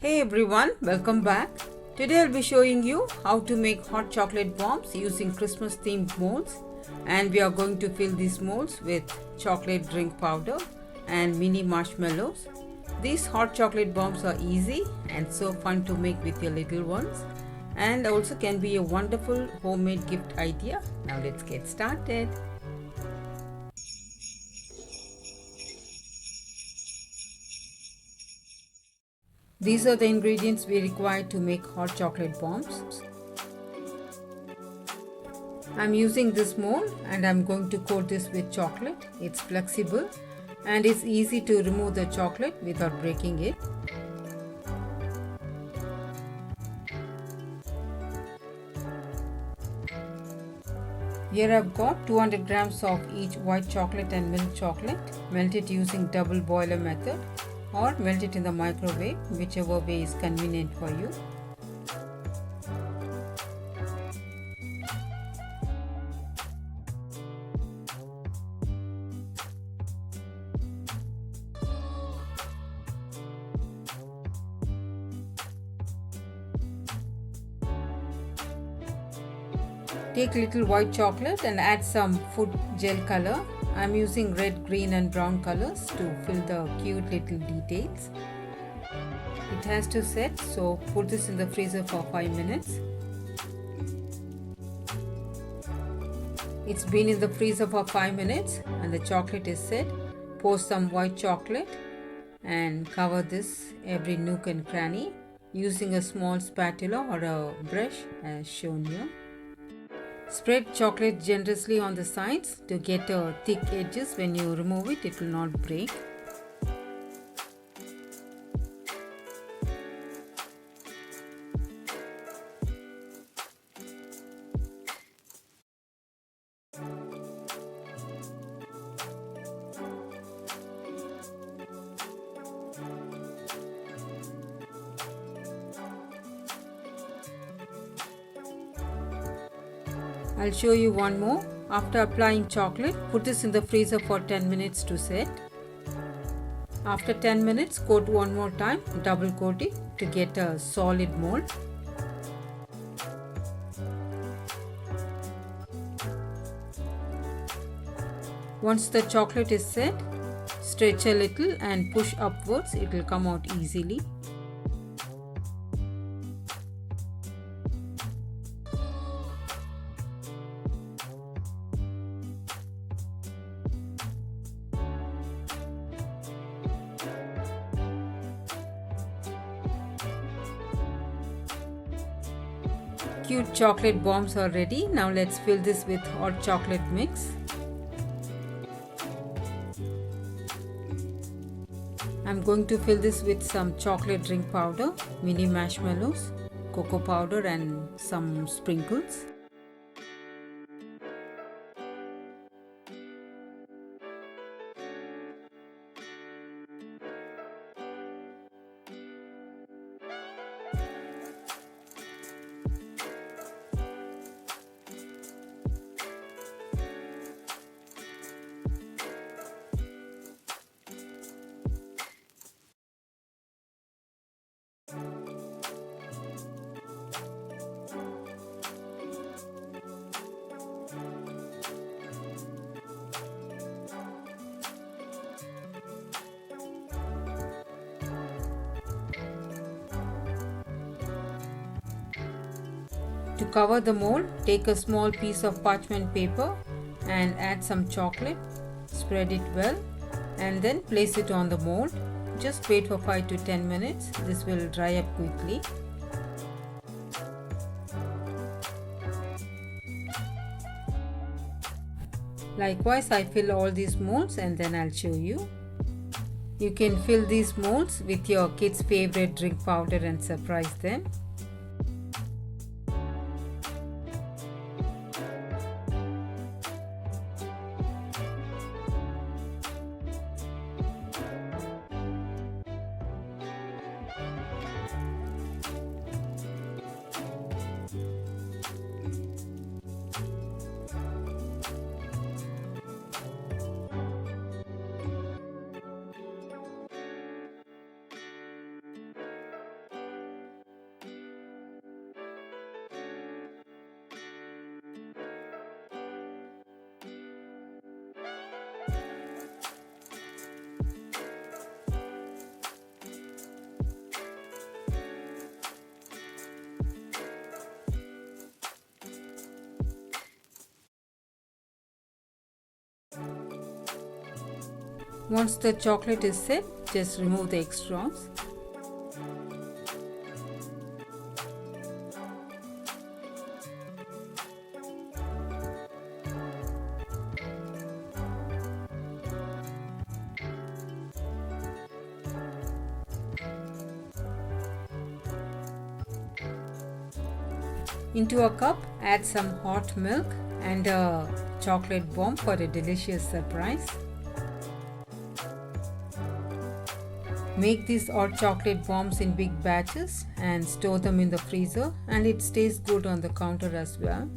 Hey everyone, welcome back. Today I'll be showing you how to make hot chocolate bombs using Christmas themed molds, and we are going to fill these molds with chocolate drink powder and mini marshmallows. These hot chocolate bombs are easy and so fun to make with your little ones, and also can be a wonderful homemade gift idea. Now let's get started. These are the ingredients we require to make hot chocolate bombs. I'm using this mold and I'm going to coat this with chocolate. It's flexible and it's easy to remove the chocolate without breaking it. Here I've got 200 grams of each white chocolate and milk chocolate. Melt it using double boiler method or melt it in the microwave, whichever way is convenient for you. Take little white chocolate and add some food gel color. I'm using red, green and brown colors to fill the cute little details. It has to set, so put this in the freezer for 5 minutes. It's been in the freezer for 5 minutes and the chocolate is set. Pour some white chocolate and cover this every nook and cranny using a small spatula or a brush as shown here. Spread chocolate generously on the sides to get thick edges. When you remove it, it will not break. I'll show you one more. After applying chocolate, put this in the freezer for 10 minutes to set. After 10 minutes, coat one more time, double coat it to get a solid mold. Once the chocolate is set, stretch a little and push upwards. It will come out easily. Cute chocolate bombs are ready. Now let's fill this with hot chocolate mix. I'm going to fill this with some chocolate drink powder, mini marshmallows, cocoa powder and some sprinkles. To cover the mold, take a small piece of parchment paper and add some chocolate. Spread it well and then place it on the mold. Just wait for 5 to 10 minutes. This will dry up quickly. Likewise, I fill all these molds and then I'll show you. You can fill these molds with your kids' favorite drink powder and surprise them. Once the chocolate is set, just remove the extras. Into a cup, add some hot milk and a chocolate bomb for a delicious surprise. Make these hot chocolate bombs in big batches and store them in the freezer, and it stays good on the counter as well.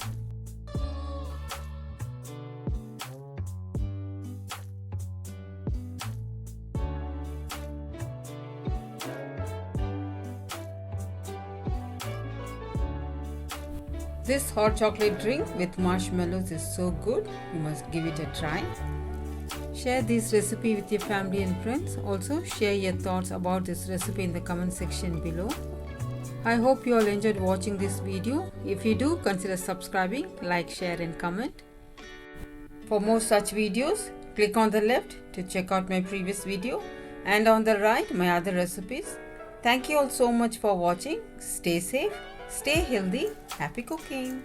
This hot chocolate drink with marshmallows is so good, you must give it a try. Share this recipe with your family and friends. Also, share your thoughts about this recipe in the comment section below. I hope you all enjoyed watching this video. If you do, consider subscribing, like, share and comment. For more such videos, click on the left to check out my previous video, and on the right my other recipes. Thank you all so much for watching. Stay safe, stay healthy, happy cooking.